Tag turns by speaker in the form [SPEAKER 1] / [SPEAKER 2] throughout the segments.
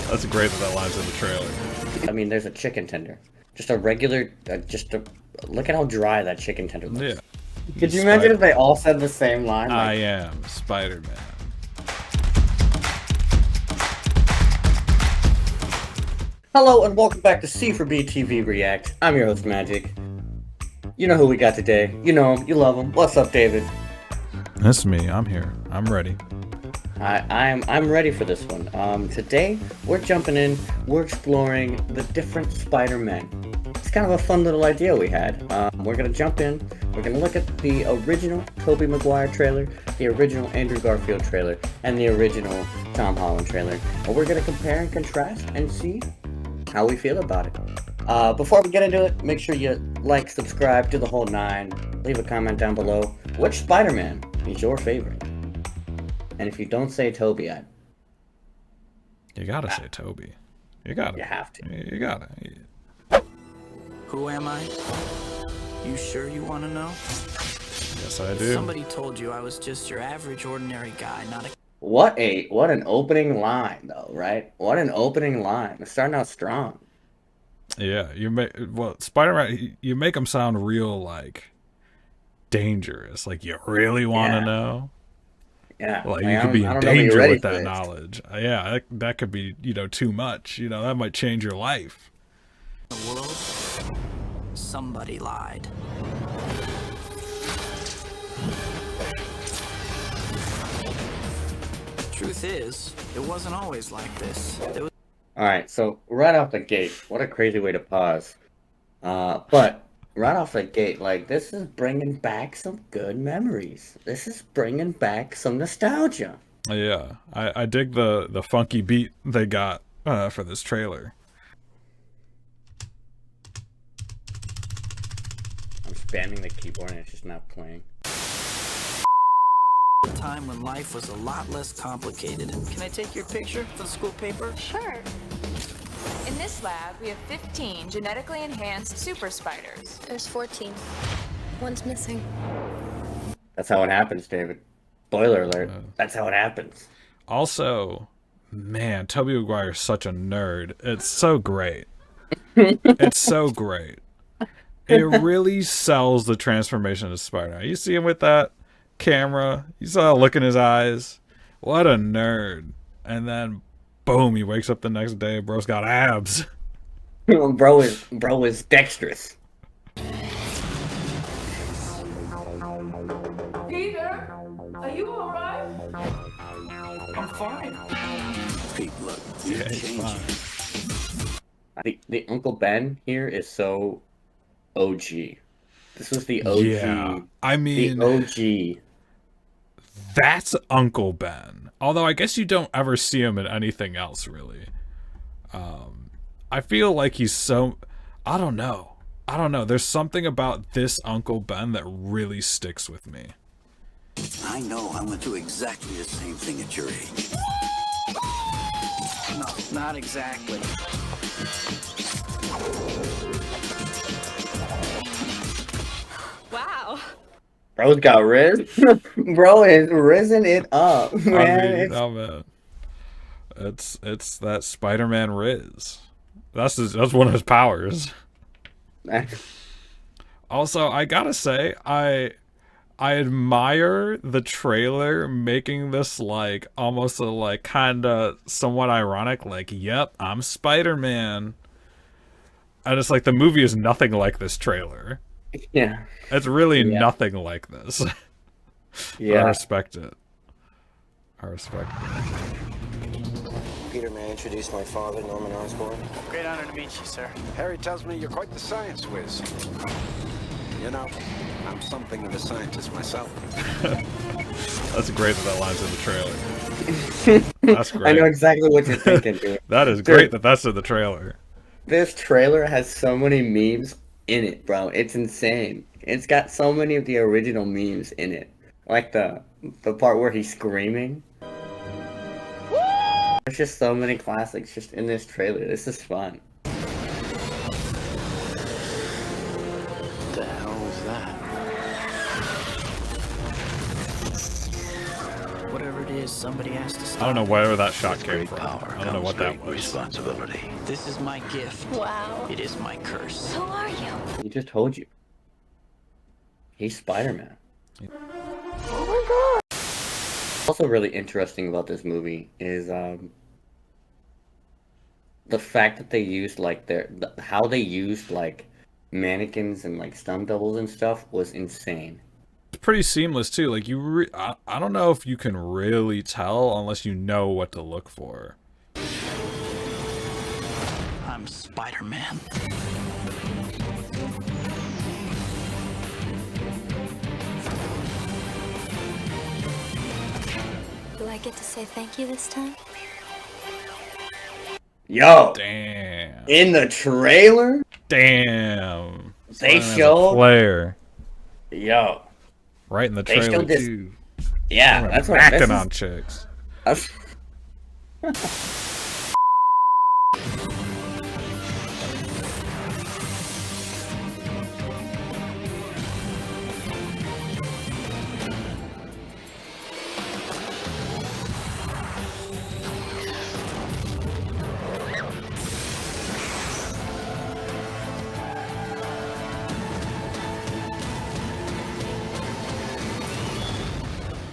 [SPEAKER 1] That's great that that line's in the trailer.
[SPEAKER 2] I mean, there's a chicken tender. Just a regular, look at how dry that chicken tender looks.
[SPEAKER 1] Yeah.
[SPEAKER 2] Could you imagine if they all said the same line?
[SPEAKER 1] I am Spider-Man.
[SPEAKER 2] Hello and welcome back to C for B TV React. I'm your host, Magic. You know who we got today. You know him, you love him. What's up, David?
[SPEAKER 1] That's me. I'm here. I'm ready.
[SPEAKER 2] I'm ready for this one. Today we're jumping in. We're exploring the different Spider-Men. It's kind of a fun little idea we had. We're gonna jump in. We're gonna look at the original Tobey Maguire trailer, the original Andrew Garfield trailer, and the original Tom Holland trailer. And we're gonna compare and contrast and see how we feel about it. Before we get into it, make sure you like, subscribe, do the whole 9. Leave a comment down below. Which Spider-Man is your favorite? And if you don't say Tobey,
[SPEAKER 1] You gotta say Tobey. You gotta.
[SPEAKER 2] you have to.
[SPEAKER 1] You gotta.
[SPEAKER 3] Who am I? You sure you want to know?
[SPEAKER 1] Yes, I do.
[SPEAKER 3] Somebody told you I was just your average, ordinary guy, not a...
[SPEAKER 2] What an opening line, though, right? What an opening line. It's starting out strong.
[SPEAKER 1] Yeah, Spider-Man. You make him sound real like dangerous. Like you really want to know.
[SPEAKER 2] Yeah,
[SPEAKER 1] Like you could be in danger with that knowledge. Yeah, that could be too much. That might change your life.
[SPEAKER 3] The world, somebody lied. Truth is, it wasn't always like this. There was...
[SPEAKER 2] Alright, so right off the gate, what a crazy way to pause. But right off the gate, like, this is bringing back some good memories. This is bringing back some nostalgia.
[SPEAKER 1] Yeah, I dig the funky beat they got for this trailer.
[SPEAKER 2] I'm spamming the keyboard and it's just not playing.
[SPEAKER 3] A time when life was a lot less complicated. Can I take your picture for the school paper?
[SPEAKER 4] Sure. In this lab, we have 15 genetically enhanced super spiders.
[SPEAKER 5] There's 14. One's missing.
[SPEAKER 2] That's how it happens, David. Spoiler alert. That's how it happens.
[SPEAKER 1] Also, man, Tobey Maguire is such a nerd. It's so great. It's so great. It really sells the transformation of Spider-Man. You see him with that camera. You saw a look in his eyes. What a nerd. And then boom, he wakes up the next day, bro's got abs.
[SPEAKER 2] Bro is dexterous.
[SPEAKER 4] Peter, are you alright?
[SPEAKER 3] I'm fine.
[SPEAKER 6] Pete, look,
[SPEAKER 1] Yeah,
[SPEAKER 6] you're
[SPEAKER 1] he's
[SPEAKER 6] changing.
[SPEAKER 1] fine.
[SPEAKER 2] The Uncle Ben here is so OG. This was the OG.
[SPEAKER 1] Yeah, I mean,
[SPEAKER 2] the OG.
[SPEAKER 1] that's Uncle Ben. Although I guess you don't ever see him in anything else, really. I feel like he's so... I don't know. There's something about this Uncle Ben that really sticks with me.
[SPEAKER 6] I know I went through exactly the same thing at your age.
[SPEAKER 3] No, not exactly.
[SPEAKER 4] Wow.
[SPEAKER 2] Bro's got riz. Bro is risen it up, man.
[SPEAKER 1] I mean, oh man, it's that Spider-Man Riz. That's one of his powers. Also, I gotta say, I admire the trailer making this like almost a like kind of somewhat ironic, like, yep, I'm Spider-Man, and it's like the movie is nothing like this trailer.
[SPEAKER 2] Yeah.
[SPEAKER 1] It's really
[SPEAKER 2] Yeah.
[SPEAKER 1] nothing like this.
[SPEAKER 2] Yeah.
[SPEAKER 1] I respect it.
[SPEAKER 7] Peter, may I introduce my father, Norman Osborn?
[SPEAKER 3] Great honor to meet you, sir.
[SPEAKER 8] Harry tells me you're quite the science whiz. You know, I'm something of a scientist myself.
[SPEAKER 1] That's great that that line's in the trailer. That's great.
[SPEAKER 2] I know exactly what you're thinking, dude.
[SPEAKER 1] That is great that that's in the trailer.
[SPEAKER 2] This trailer has so many memes in it, bro. It's insane. It's got so many of the original memes in it. Like the part where he's screaming. There's just so many classics just in this trailer. This is fun.
[SPEAKER 6] What the hell was that?
[SPEAKER 3] Whatever it is, somebody has to stop.
[SPEAKER 1] I don't know where that shot came
[SPEAKER 6] Great
[SPEAKER 1] from.
[SPEAKER 6] power
[SPEAKER 1] I don't know
[SPEAKER 6] comes
[SPEAKER 1] what that
[SPEAKER 6] great
[SPEAKER 1] was.
[SPEAKER 6] responsibility.
[SPEAKER 3] This is my gift.
[SPEAKER 5] Wow.
[SPEAKER 3] It is my curse.
[SPEAKER 5] Who are you?
[SPEAKER 2] He just told you. He's Spider-Man. Also really interesting about this movie is the fact that they used like how they used like mannequins and like stunt doubles and stuff was insane.
[SPEAKER 1] It's pretty seamless too. Like I don't know if you can really tell unless you know what to look for.
[SPEAKER 3] I'm Spider-Man.
[SPEAKER 5] Do I get to say thank you this time?
[SPEAKER 2] Yo,
[SPEAKER 1] Damn.
[SPEAKER 2] in the trailer,
[SPEAKER 1] Damn.
[SPEAKER 2] they
[SPEAKER 1] Spider-Man's a
[SPEAKER 2] showed.
[SPEAKER 1] player
[SPEAKER 2] Yo,
[SPEAKER 1] right in the
[SPEAKER 2] they
[SPEAKER 1] trailer
[SPEAKER 2] showed this-
[SPEAKER 1] too.
[SPEAKER 2] yeah, that's what
[SPEAKER 1] Acting on chicks.
[SPEAKER 2] that's-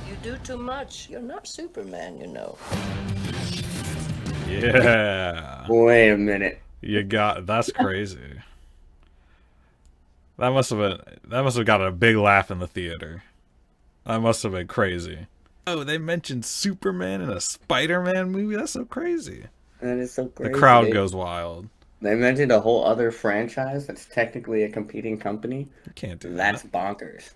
[SPEAKER 9] You do too much. You're not Superman, you know.
[SPEAKER 1] Yeah.
[SPEAKER 2] Wait a minute.
[SPEAKER 1] That's crazy. That must have got a big laugh in the theater. That must have been crazy. Oh, they mentioned Superman in a Spider-Man movie? That's so crazy.
[SPEAKER 2] That is so crazy.
[SPEAKER 1] The crowd
[SPEAKER 2] They-
[SPEAKER 1] goes wild.
[SPEAKER 2] They mentioned a whole other franchise that's technically a competing company.
[SPEAKER 1] You can't do
[SPEAKER 2] That's
[SPEAKER 1] that.
[SPEAKER 2] bonkers.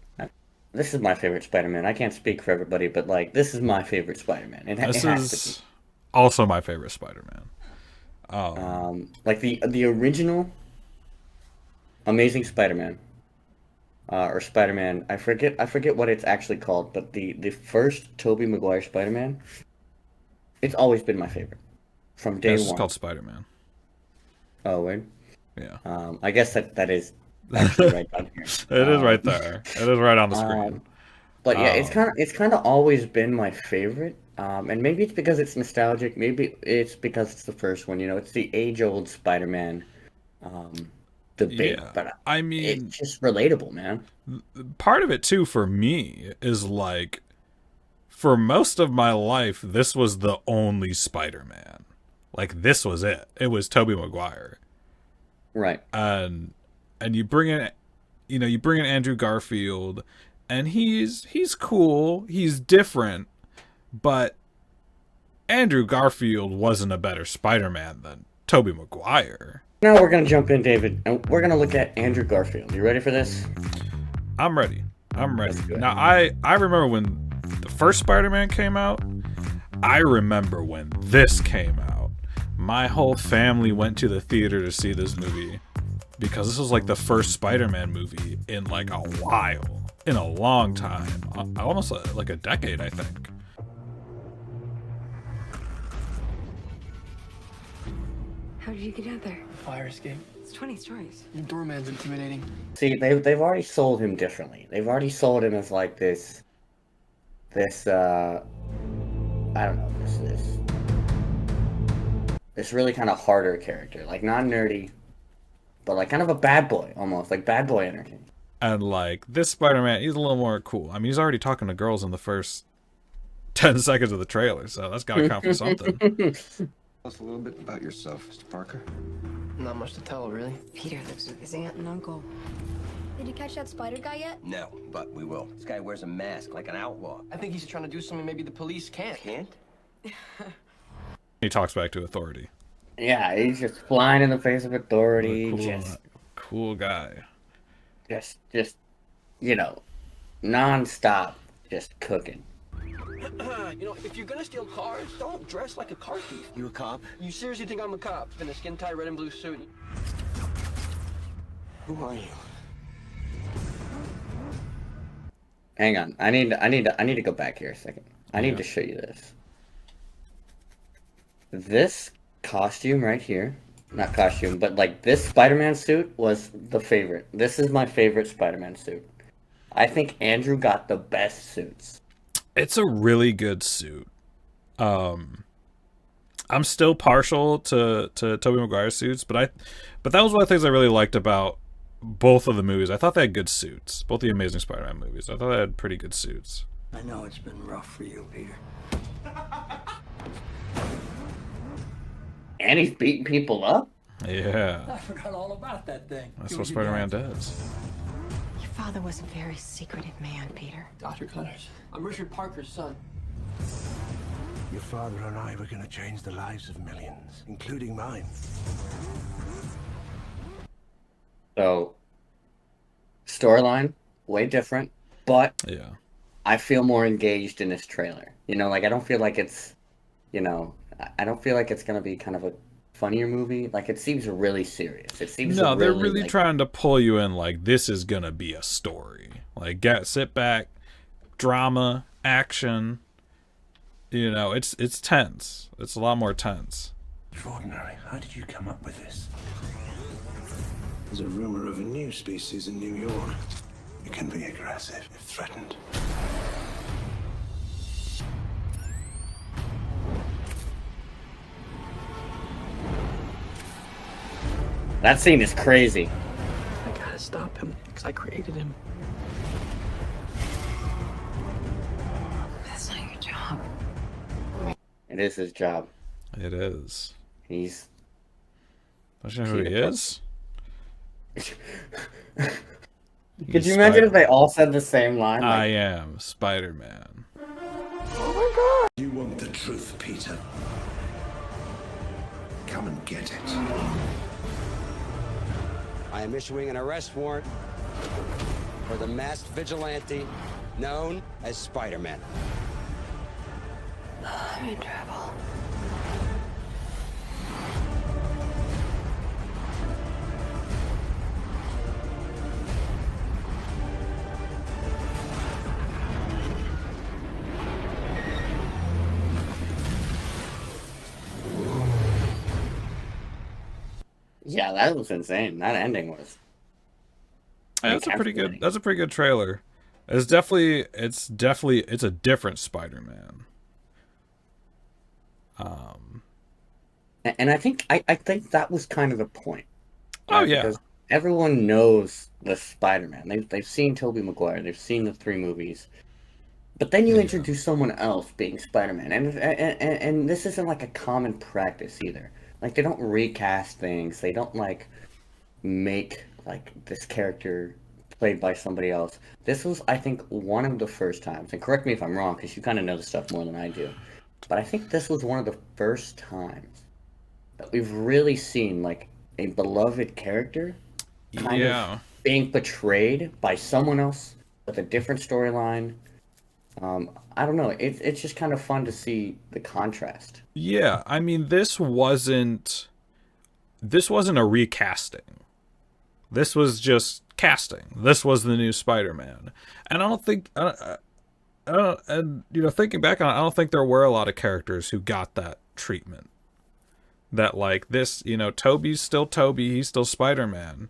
[SPEAKER 2] This is my favorite Spider-Man. I can't speak for everybody, but like this is my favorite Spider-Man. It
[SPEAKER 1] This
[SPEAKER 2] has to
[SPEAKER 1] is also my favorite Spider-Man.
[SPEAKER 2] be. Like the original Amazing Spider-Man, or Spider-Man. I forget what it's actually called, but the first Tobey Maguire Spider-Man. It's always been my favorite from day
[SPEAKER 1] This is
[SPEAKER 2] one.
[SPEAKER 1] called Spider-Man.
[SPEAKER 2] Oh, wait.
[SPEAKER 1] Yeah.
[SPEAKER 2] I guess that is actually right down here.
[SPEAKER 1] It is right there. It is right on the screen.
[SPEAKER 2] But yeah,
[SPEAKER 1] Oh.
[SPEAKER 2] it's kind of always been my favorite. And maybe it's because it's nostalgic. Maybe it's because it's the first one. You know, it's the age-old Spider-Man debate.
[SPEAKER 1] Yeah.
[SPEAKER 2] But
[SPEAKER 1] I mean,
[SPEAKER 2] it's just relatable, man.
[SPEAKER 1] part of it too for me is like, for most of my life, this was the only Spider-Man. Like, this was it. It was Tobey Maguire.
[SPEAKER 2] Right.
[SPEAKER 1] And you bring in Andrew Garfield, and he's cool, he's different, but Andrew Garfield wasn't a better Spider-Man than Tobey Maguire.
[SPEAKER 2] Now we're gonna jump in, David, and we're gonna look at Andrew Garfield. You ready for this?
[SPEAKER 1] I'm ready.
[SPEAKER 2] Let's do it.
[SPEAKER 1] Now I remember when the first Spider-Man came out. I remember when this came out. My whole family went to the theater to see this movie because this was like the first Spider-Man movie in like a while, in a long time, almost like a decade, I think.
[SPEAKER 10] How did you get out there?
[SPEAKER 7] Fire escape.
[SPEAKER 10] It's 20 stories.
[SPEAKER 7] Your doorman's intimidating.
[SPEAKER 2] See, they've already sold him differently. They've already sold him as like this I don't know, this really kind of harder character, like not nerdy, but like kind of a bad boy almost, like bad boy energy.
[SPEAKER 1] And like this Spider-Man, he's a little more cool. I mean, he's already talking to girls in the first 10 seconds of the trailer, so that's gotta count for something.
[SPEAKER 7] Tell us a little bit about yourself, Mr. Parker. Not much to tell, really.
[SPEAKER 10] Peter lives with his aunt and uncle.
[SPEAKER 5] Did you catch that spider guy yet?
[SPEAKER 11] No, but we will. This guy wears a mask like an outlaw.
[SPEAKER 7] I think he's trying to do something maybe the police can't.
[SPEAKER 11] Can't?
[SPEAKER 1] He talks back to authority.
[SPEAKER 2] Yeah, he's just flying in the face of authority,
[SPEAKER 1] Cool guy.
[SPEAKER 2] just you know, non-stop, just cooking.
[SPEAKER 7] You know, if you're gonna steal cars, don't dress like a car thief.
[SPEAKER 11] You a cop?
[SPEAKER 7] You seriously think I'm a cop in a skin-tight red and blue suit?
[SPEAKER 11] Who are you?
[SPEAKER 2] Hang on, I need to go back here a second. I need to show you this. This costume right here, not costume, but like this Spider-Man suit was the favorite. This is my favorite Spider-Man suit. I think Andrew got the best suits.
[SPEAKER 1] It's a really good suit. I'm still partial to Tobey Maguire's suits, but that was one of the things I really liked about both of the movies. I thought they had good suits. Both the Amazing Spider-Man movies. I thought they had pretty good suits.
[SPEAKER 6] I know it's been rough for you, Peter.
[SPEAKER 2] And he's beating people up?
[SPEAKER 1] Yeah.
[SPEAKER 6] I forgot all about that thing.
[SPEAKER 1] That's what Spider-Man does.
[SPEAKER 10] Your father was a very secretive man, Peter.
[SPEAKER 7] Dr. Connors, I'm Richard Parker's son.
[SPEAKER 6] Your father and I were going to change the lives of millions, including mine.
[SPEAKER 2] So, storyline, way different, but
[SPEAKER 1] Yeah.
[SPEAKER 2] I feel more engaged in this trailer. You know, like, I don't feel like it's, you know, I don't feel like it's going to be kind of a funnier movie. Like, it seems really serious. It seems
[SPEAKER 1] No, they're really
[SPEAKER 2] like,
[SPEAKER 1] trying to pull you in like this is going to be a story. Like, sit back, drama, action. You know, it's tense. It's a lot more tense.
[SPEAKER 6] Extraordinary. How did you come up with this? There's a rumor of a new species in New York. It can be aggressive if threatened.
[SPEAKER 2] That scene is crazy.
[SPEAKER 3] I gotta stop him, because I created him.
[SPEAKER 10] That's not your job.
[SPEAKER 2] It is his job.
[SPEAKER 1] It is.
[SPEAKER 2] He's...
[SPEAKER 1] Don't you know who he is?
[SPEAKER 2] Could you imagine if they all said the same line?
[SPEAKER 1] I am Spider-Man.
[SPEAKER 6] You want the truth, Peter? Come and get it.
[SPEAKER 11] I am issuing an arrest warrant for the masked vigilante known as Spider-Man.
[SPEAKER 10] I'm in trouble.
[SPEAKER 2] Yeah, that was insane. That ending was...
[SPEAKER 1] Yeah, that's a pretty good trailer. It's a different Spider-Man.
[SPEAKER 2] And I think that was kind of the point.
[SPEAKER 1] Oh yeah.
[SPEAKER 2] Because everyone knows the Spider-Man. They've seen Tobey Maguire. They've seen the 3 movies. But then you introduce someone else being Spider-Man, and this isn't like a common practice either. Like, they don't recast things. They don't like make like this character played by somebody else. This was, I think, one of the first times. And correct me if I'm wrong, because you kind of know the stuff more than I do. But I think this was one of the first times that we've really seen like a beloved character kind of being portrayed by someone else with a different storyline. I don't know. It's just kind of fun to see the contrast.
[SPEAKER 1] Yeah, I mean, this wasn't a recasting. This was just casting. This was the new Spider-Man, and I don't think, and you know, thinking back on it, I don't think there were a lot of characters who got that treatment. That like this, you know, Toby's still Toby, he's still Spider-Man,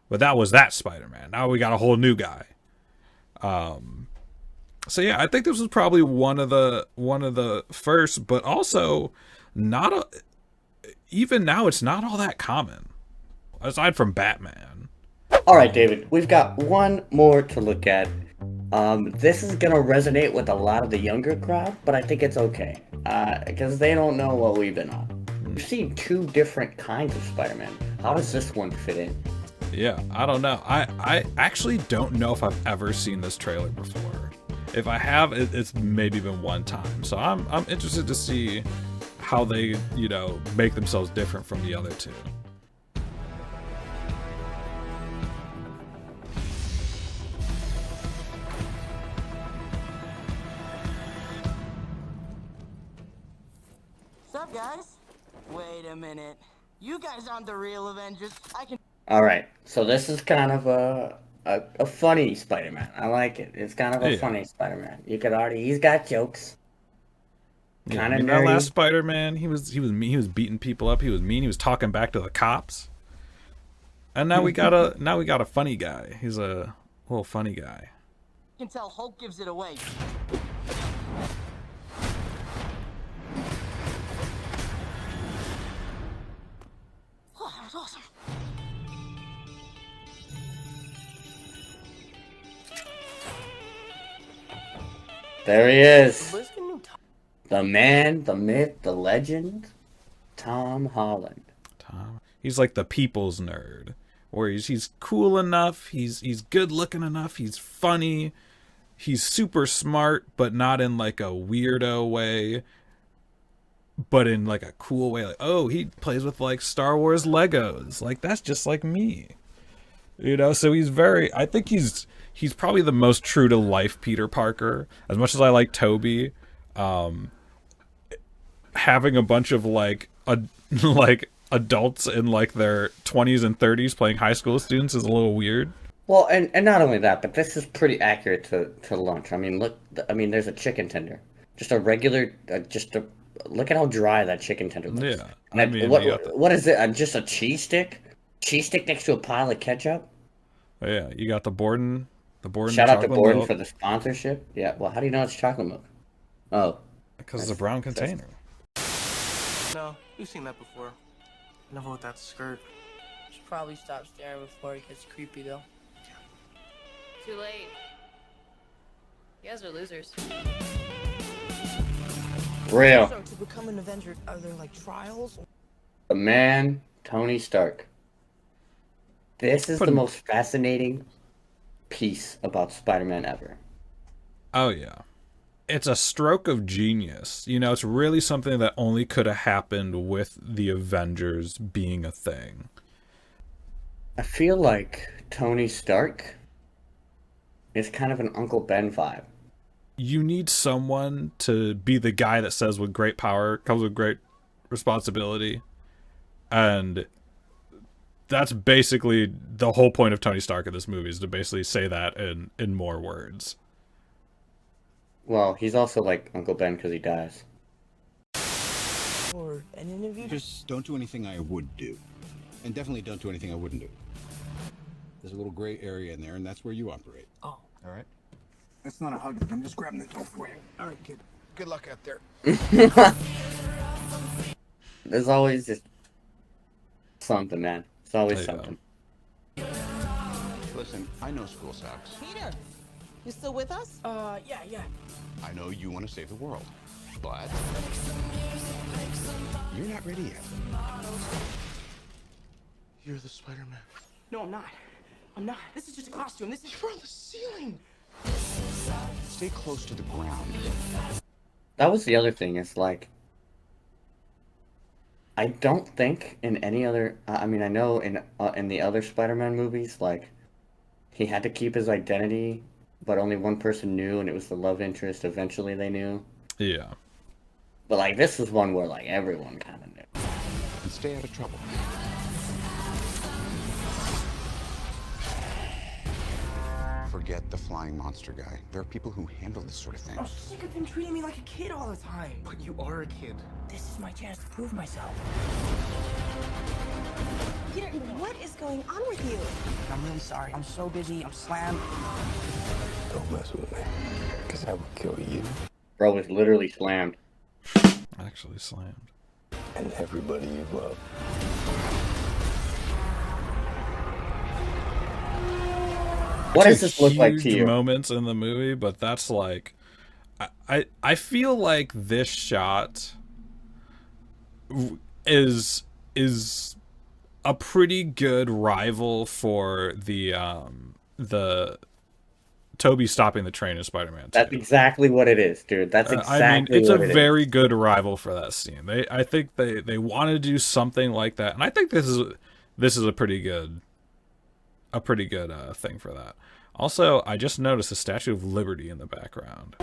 [SPEAKER 1] but that was that Spider-Man. Now we got a whole new guy. So yeah, I think this was probably one of the first, but also even now it's not all that common, aside from Batman.
[SPEAKER 2] All right, David, we've got one more to look at. This is gonna resonate with a lot of the younger crowd, but I think it's okay because they don't know what we've been on. We've seen 2 different kinds of Spider-Man. How does this one fit in?
[SPEAKER 1] Yeah, I don't know. I actually don't know if I've ever seen this trailer before. If I have, it's maybe been one time. So I'm interested to see how they, you know, make themselves different from the other 2.
[SPEAKER 3] What's up, guys? Wait a minute. You guys aren't the real Avengers.
[SPEAKER 2] All right, so this is kind of a funny Spider-Man. I like it. It's kind of a funny Spider-Man. You could already, he's got jokes. Kind of
[SPEAKER 1] that last Spider-Man, he was mean, he was beating people up. He was mean. He was talking back to the cops. And now we got a funny guy. He's a little funny guy.
[SPEAKER 3] You can tell Hulk gives it away. was awesome.
[SPEAKER 2] There he is. The man, the myth, the legend, Tom Holland.
[SPEAKER 1] He's like the people's nerd, where he's cool enough, he's good looking enough, he's funny, he's super smart, but not in like a weirdo way, but in like a cool way. Like, oh, he plays with like Star Wars Legos. Like, that's just like me. You know, so I think he's probably the most true to life Peter Parker. As much as I like Toby, having a bunch of like adults in like their 20s and 30s playing high school students is a little weird.
[SPEAKER 2] Well, and not only that, but this is pretty accurate to lunch. I mean, look, there's a chicken tender. Just a regular, look at how dry that chicken tender looks.
[SPEAKER 1] Yeah.
[SPEAKER 2] And
[SPEAKER 1] I mean,
[SPEAKER 2] what is it? Just a cheese stick? Cheese stick next to a pile of ketchup?
[SPEAKER 1] Oh, yeah, you got the Borden.
[SPEAKER 2] Shout out to Borden
[SPEAKER 1] milk.
[SPEAKER 2] for the sponsorship. Yeah, well, how do you know it's chocolate milk? Oh.
[SPEAKER 1] Because it's a brown container.
[SPEAKER 3] No, we've seen that before. Never with that skirt.
[SPEAKER 9] Should probably stop staring before it gets creepy, though.
[SPEAKER 4] Too late. You guys are losers.
[SPEAKER 2] Real.
[SPEAKER 9] So, to become an Avenger, are there, like, trials?
[SPEAKER 2] The man, Tony Stark. This is the most fascinating piece about Spider-Man ever.
[SPEAKER 1] Oh, yeah. It's a stroke of genius. You know, it's really something that only could have happened with the Avengers being a thing.
[SPEAKER 2] I feel like Tony Stark is kind of an Uncle Ben vibe.
[SPEAKER 1] You need someone to be the guy that says with great power comes with great responsibility. And that's basically the whole point of Tony Stark in this movie, is to basically say that in more words.
[SPEAKER 2] Well, he's also like Uncle Ben because he dies.
[SPEAKER 9] Or an interview?
[SPEAKER 12] Just don't do anything I would do. And definitely don't do anything I wouldn't do. There's a little gray area in there, and that's where you operate.
[SPEAKER 9] Oh.
[SPEAKER 12] All right?
[SPEAKER 6] That's not a hug. I'm just grabbing the door for you. All right, kid. Good luck out there.
[SPEAKER 2] There's always just something, man. It's always something.
[SPEAKER 12] Listen, I know school sucks.
[SPEAKER 9] Peter, you still with us? Yeah.
[SPEAKER 12] I know you want to save the world, but you're not ready yet.
[SPEAKER 3] You're the Spider-Man.
[SPEAKER 9] No, I'm not. This is just a costume. This is
[SPEAKER 3] You're on the ceiling.
[SPEAKER 12] Stay close to the ground.
[SPEAKER 2] That was the other thing. It's like, I don't think in any other. I mean, I know in the other Spider-Man movies, like, he had to keep his identity, but only one person knew, and it was the love interest. Eventually, they knew.
[SPEAKER 1] Yeah.
[SPEAKER 2] But like, this was one where like everyone kind of knew.
[SPEAKER 12] And stay out of trouble. Forget the flying monster guy. There are people who handle this sort of thing.
[SPEAKER 9] I'm sick of him treating me like a kid all the time.
[SPEAKER 3] But you are a kid.
[SPEAKER 9] This is my chance to prove myself.
[SPEAKER 10] Peter, what is going on with you?
[SPEAKER 9] I'm really sorry. I'm so busy. I'm slammed.
[SPEAKER 6] Don't mess with me, because I will kill you.
[SPEAKER 2] Bro was literally slammed.
[SPEAKER 1] Actually slammed.
[SPEAKER 6] And everybody you love.
[SPEAKER 2] What does this look like to
[SPEAKER 1] Huge
[SPEAKER 2] you?
[SPEAKER 1] moments in the movie, but that's like, I feel like this shot is a pretty good rival for the Toby stopping the train in Spider-Man 2.
[SPEAKER 2] That's exactly what it is, dude. That's exactly
[SPEAKER 1] I mean, it's a
[SPEAKER 2] what it
[SPEAKER 1] very
[SPEAKER 2] is.
[SPEAKER 1] good rival for that scene. I think they want to do something like that, and I think this is a pretty good thing for that. Also, I just noticed the Statue of Liberty in the background.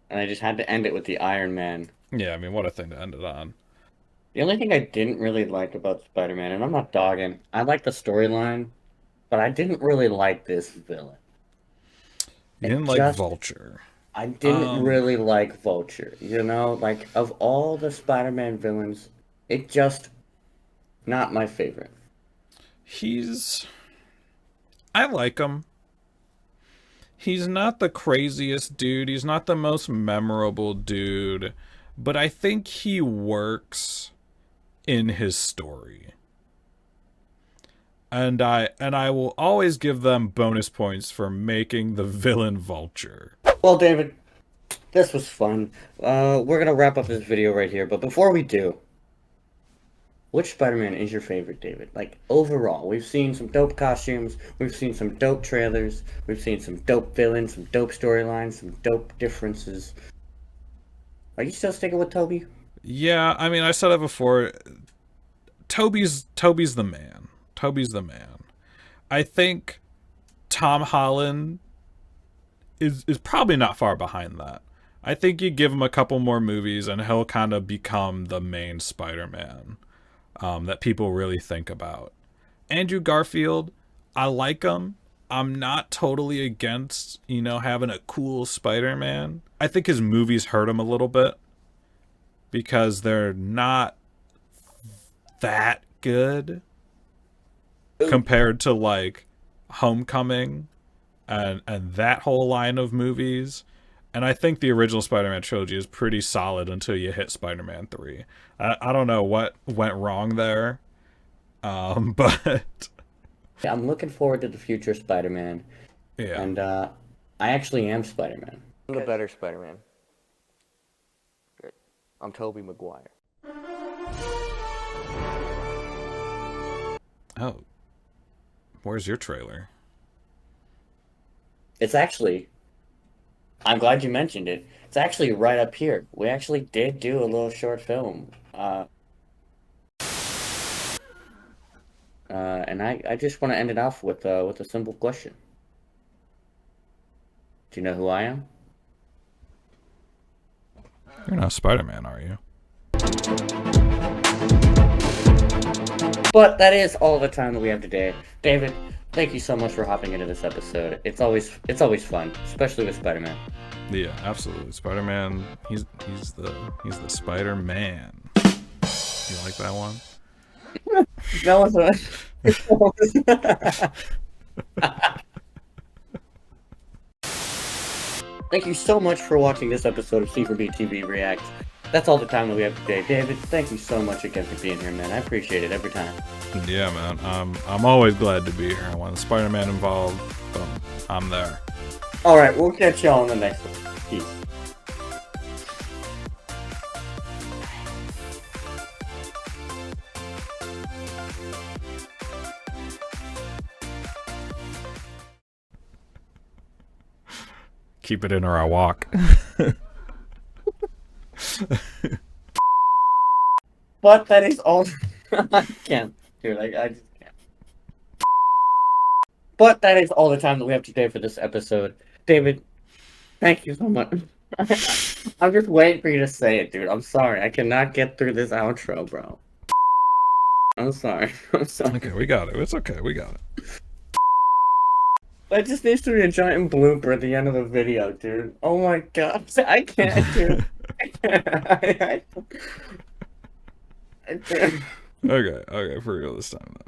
[SPEAKER 2] And I just had to end it with the Iron Man.
[SPEAKER 1] Yeah, I mean, what a thing to end it on.
[SPEAKER 2] The only thing I didn't really like about Spider-Man, and I'm not dogging, I like the storyline, but I didn't really like this villain.
[SPEAKER 1] You didn't like Vulture.
[SPEAKER 2] I didn't really like Vulture. You know, like, of all the Spider-Man villains, it just not my favorite.
[SPEAKER 1] I like him. he's not the craziest dude. He's not the most memorable dude, but I think he works in his story. And I will always give them bonus points for making the villain Vulture.
[SPEAKER 2] Well, David, this was fun. We're gonna wrap up this video right here, but before we do, which Spider-Man is your favorite, David? Like, overall, we've seen some dope costumes, we've seen some dope trailers, we've seen some dope villains, some dope storylines, some dope differences. Are you still sticking with Tobey?
[SPEAKER 1] Yeah, I mean, I said it before. Tobey's the man. Tobey's the man. I think Tom Holland is probably not far behind that. I think you give him a couple more movies and he'll kind of become the main Spider-Man that people really think about. Andrew Garfield, I like him. I'm not totally against, you know, having a cool Spider-Man. I think his movies hurt him a little bit because they're not that good compared to like Homecoming and that whole line of movies. And I think the original Spider-Man trilogy is pretty solid until you hit Spider-Man 3. I don't know what went wrong there, but
[SPEAKER 2] I'm looking forward to the future Spider-Man.
[SPEAKER 1] Yeah.
[SPEAKER 2] And I actually am Spider-Man. I'm the better Spider-Man. Good. I'm Tobey Maguire.
[SPEAKER 1] Oh. Where's your trailer?
[SPEAKER 2] It's actually... I'm glad you mentioned it. It's actually right up here. We actually did do a little short film. And I just want to end it off with a simple question. Do you know who I am?
[SPEAKER 1] You're not Spider-Man, are you?
[SPEAKER 2] But that is all the time that we have today. David, thank you so much for hopping into this episode. It's always fun, especially with Spider-Man.
[SPEAKER 1] Yeah, absolutely. Spider-Man, he's the Spider-Man. You like that one?
[SPEAKER 2] That was Thank you so much for watching this episode of C4B TV React. That's all the time that we have today. David, thank you so much again for being here, man. I appreciate it every time.
[SPEAKER 1] Yeah, man. I'm always glad to be here. When Spider-Man involved, I'm there.
[SPEAKER 2] Alright, we'll catch y'all on the next one. Peace.
[SPEAKER 1] Keep it in or I walk.
[SPEAKER 2] But that is all. I can't, dude. I just can't. But that is all the time that we have today for this episode. David, thank you so much. I'm just waiting for you to say it, dude. I'm sorry. I cannot get through this outro, bro. I'm sorry. I'm sorry.
[SPEAKER 1] Okay, we got it. It's okay. We got it.
[SPEAKER 2] That just needs to be a giant blooper at the end of the video, dude. Oh my god. I can't, dude. I can't.
[SPEAKER 1] Okay, for real this time then.